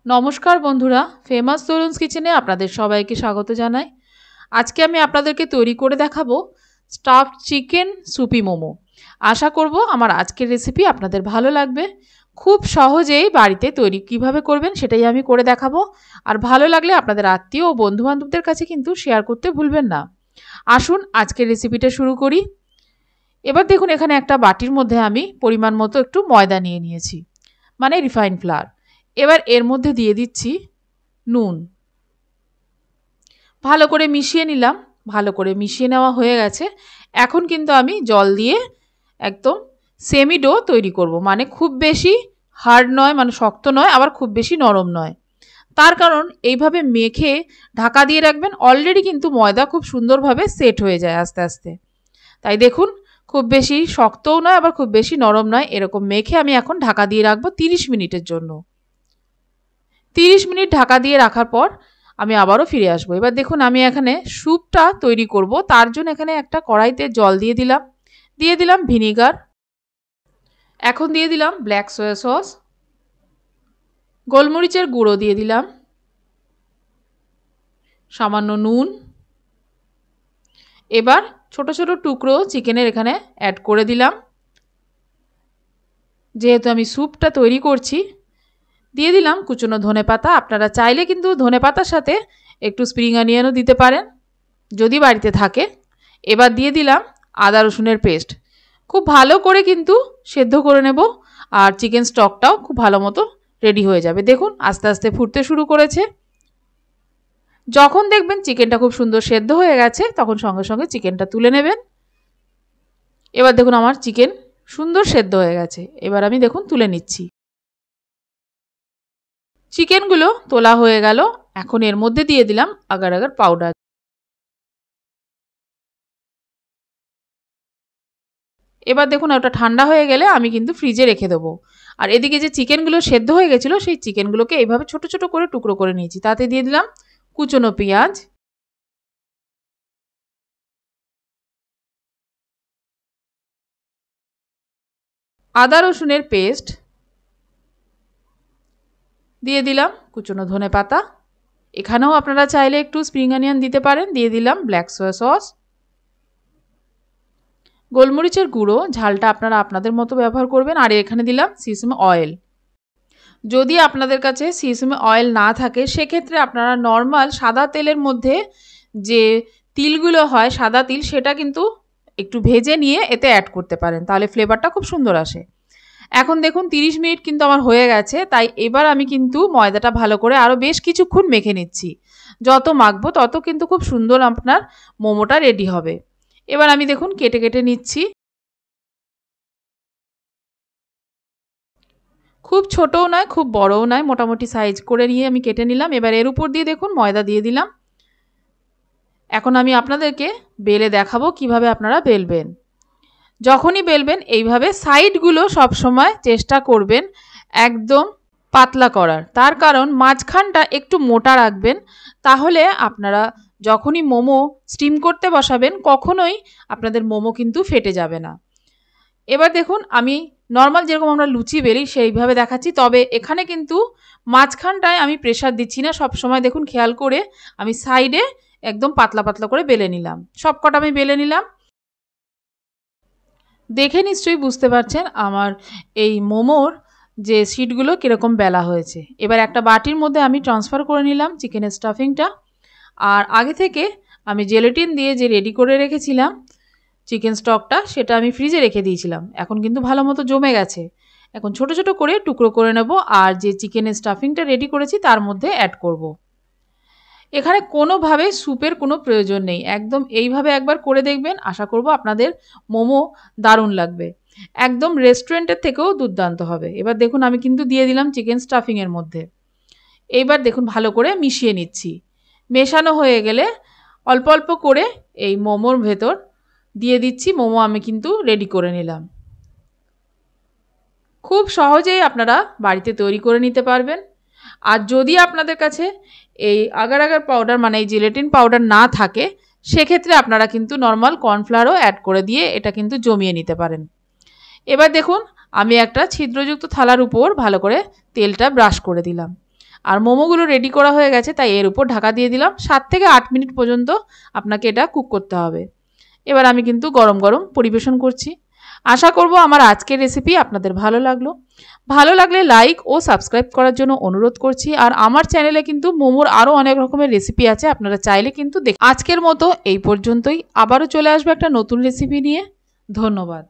নমস্কার বন্ধুরা, ফেমাস তরুণস কিচেনে আপনাদের সবাইকে স্বাগত জানাই। আজকে আমি আপনাদেরকে তৈরি করে দেখাবো স্টাফড চিকেন সুপি মোমো। আশা করব আমার আজকের রেসিপি আপনাদের ভালো লাগবে। খুব সহজেই বাড়িতে তৈরি কিভাবে করবেন সেটাই আমি করে দেখাবো। আর ভালো লাগলে আপনাদের আত্মীয় ও বন্ধুবান্ধবদের কাছে কিন্তু শেয়ার করতে ভুলবেন না। আসুন আজকের রেসিপিটা শুরু করি। এবার দেখুন, এখানে একটা বাটির মধ্যে আমি পরিমাণ মতো একটু ময়দা নিয়ে নিয়েছি, মানে রিফাইন্ড ফ্লাওয়ার। এবার এর মধ্যে দিয়ে দিচ্ছি নুন। ভালো করে মিশিয়ে নিলাম। ভালো করে মিশিয়ে নেওয়া হয়ে গেছে। এখন কিন্তু আমি জল দিয়ে একদম সেমি ডো তৈরি করব, মানে খুব বেশি হার্ড নয়, মানে শক্ত নয়, আবার খুব বেশি নরম নয়। তার কারণ এইভাবে মেখে ঢাকা দিয়ে রাখবেন, অলরেডি কিন্তু ময়দা খুব সুন্দরভাবে সেট হয়ে যায় আস্তে আস্তে। তাই দেখুন, খুব বেশি শক্তও নয় আবার খুব বেশি নরম নয়, এরকম মেখে আমি এখন ঢাকা দিয়ে রাখবো 30 মিনিটের জন্য। 30 মিনিট ঢাকা দিয়ে রাখার পর আমি আবারও ফিরে আসবো। এবার দেখুন, আমি এখানে স্যুপটা তৈরি করব, তার জন্য এখানে একটা কড়াইতে জল দিয়ে দিলাম ভিনিগার, এখন দিয়ে দিলাম ব্ল্যাক সয়া সস, গোলমরিচের গুঁড়ো দিয়ে দিলাম, সামান্য নুন। এবার ছোট ছোট টুকরো চিকেনের এখানে অ্যাড করে দিলাম। যেহেতু আমি স্যুপটা তৈরি করছি, দিয়ে দিলাম কুচনো ধনেপাতা। আপনারা চাইলে কিন্তু ধনেপাতার সাথে একটু স্প্রিং অনিয়নও দিতে পারেন যদি বাড়িতে থাকে। এবার দিয়ে দিলাম আদা রসুনের পেস্ট। খুব ভালো করে কিন্তু সেদ্ধ করে নেব, আর চিকেন স্টকটাও খুব ভালো মতো রেডি হয়ে যাবে। দেখুন আস্তে আস্তে ফুটতে শুরু করেছে। যখন দেখবেন চিকেনটা খুব সুন্দর সেদ্ধ হয়ে গেছে, তখন সঙ্গে সঙ্গে চিকেনটা তুলে নেবেন। এবার দেখুন আমার চিকেন সুন্দর সেদ্ধ হয়ে গেছে। এবার আমি দেখুন তুলে নিচ্ছি। চিকেনগুলো তোলা হয়ে গেল। এখন এর মধ্যে দিয়ে দিলাম আগার আগার পাউডার। এবার দেখুন ওটা ঠান্ডা হয়ে গেলে আমি কিন্তু ফ্রিজে রেখে দেবো। আর এদিকে যে চিকেনগুলো সেদ্ধ হয়ে গেছিলো, সেই চিকেনগুলোকে এইভাবে ছোট ছোট করে টুকরো করে নিয়েছি। তাতে দিয়ে দিলাম কুচনো পেঁয়াজ, আদা রসুনের পেস্ট, দিয়ে দিলাম কুচনো ধনেপাতা। এখানেও আপনারা চাইলে একটু স্প্রিং অনিয়ন দিতে পারেন। দিয়ে দিলাম ব্ল্যাক সয়া সস, গোলমরিচের গুঁড়ো, ঝালটা আপনারা আপনাদের মতো ব্যবহার করবেন। আর এখানে দিলাম সিসেম অয়েল। যদি আপনাদের কাছে সিসেম অয়েল না থাকে, সেক্ষেত্রে আপনারা নর্মাল সাদা তেলের মধ্যে যে তিলগুলো হয় সাদা তিল, সেটা কিন্তু একটু ভেজে নিয়ে এতে অ্যাড করতে পারেন, তাহলে ফ্লেভারটা খুব সুন্দর আসে। এখন দেখুন 30 মিনিট কিন্তু আমার হয়ে গেছে। তাই এবার আমি কিন্তু ময়দাটা ভালো করে আরও বেশ কিছুক্ষণ মেখে নিচ্ছি। যত মাখবো তত কিন্তু খুব সুন্দর আপনার মোমোটা রেডি হবে। এবার আমি দেখুন কেটে কেটে নিচ্ছি। খুব ছোটও নয় খুব বড়ও নয়, মোটামুটি সাইজ করে নিয়ে আমি কেটে নিলাম। এবার এর উপর দিয়ে দেখুন ময়দা দিয়ে দিলাম। এখন আমি আপনাদেরকে বেলে দেখাবো কিভাবে আপনারা বেলবেন। যখনই বেলবেন এইভাবে সাইডগুলো সবসময় চেষ্টা করবেন একদম পাতলা করার। তার কারণ মাঝখানটা একটু মোটা রাখবেন, তাহলে আপনারা যখনই মোমো স্টিম করতে বসাবেন কখনোই আপনাদের মোমো কিন্তু ফেটে যাবে না। এবার দেখুন আমি নর্মাল যেরকম আমরা লুচি বেলি সেইভাবে দেখাচ্ছি, তবে এখানে কিন্তু মাঝখানটায় আমি প্রেসার দিচ্ছি না। সব সময় দেখুন খেয়াল করে আমি সাইডে একদম পাতলা পাতলা করে বেলে নিলাম। সব কটা আমি বেলে নিলাম। দেখে নিশ্চয়ই বুঝতে পারছেন আমার এই মোমোর যে শিটগুলো কীরকম বেলা হয়েছে। এবার একটা বাটির মধ্যে আমি ট্রান্সফার করে নিলাম চিকেনের স্টাফিংটা। আর আগে থেকে আমি জেলেটিন দিয়ে যে রেডি করে রেখেছিলাম চিকেন স্টকটা, সেটা আমি ফ্রিজে রেখে দিয়েছিলাম। এখন কিন্তু ভালো মতো জমে গেছে। এখন ছোট ছোট করে টুকরো করে নেব, আর যে চিকেনের স্টাফিংটা রেডি করেছি তার মধ্যে অ্যাড করব। এখানে কোনোভাবে স্যুপের কোনো প্রয়োজন নেই, একদম এইভাবে একবার করে দেখবেন। আশা করব আপনাদের মোমো দারুণ লাগবে, একদম রেস্টুরেন্টের থেকেও দুর্দান্ত হবে। এবার দেখুন আমি কিন্তু দিয়ে দিলাম চিকেন স্টাফিংয়ের মধ্যে। এইবার দেখুন ভালো করে মিশিয়ে নিচ্ছি। মেশানো হয়ে গেলে অল্প অল্প করে এই মোমোর ভেতর দিয়ে দিচ্ছি। মোমো আমি কিন্তু রেডি করে নিলাম। খুব সহজেই আপনারা বাড়িতে তৈরি করে নিতে পারবেন। আর যদি আপনাদের কাছে এই আগার আগার পাউডার, মানে এই জেলেটিন পাউডার না থাকে, সেক্ষেত্রে আপনারা কিন্তু নর্মাল কর্নফ্লাওয়ারও অ্যাড করে দিয়ে এটা কিন্তু জমিয়ে নিতে পারেন। এবার দেখুন আমি একটা ছিদ্রযুক্ত থালার উপর ভালো করে তেলটা ব্রাশ করে দিলাম। আর মোমোগুলো রেডি করা হয়ে গেছে, তাই এর উপর ঢাকা দিয়ে দিলাম। 7 থেকে 8 মিনিট পর্যন্ত আপনাকে এটা কুক করতে হবে। এবার আমি কিন্তু গরম গরম পরিবেশন করছি। আশা করব আমার আজকের রেসিপি আপনাদের ভালো লাগলো। ভালো লাগলে লাইক ও সাবস্ক্রাইব করার জন্য অনুরোধ করছি। আর আমার চ্যানেলে কিন্তু মোমোর আরও অনেক রকমের রেসিপি আছে, আপনারা চাইলে কিন্তু আজকের মতো এই পর্যন্তই। আবারও চলে আসবে একটা নতুন রেসিপি নিয়ে। ধন্যবাদ।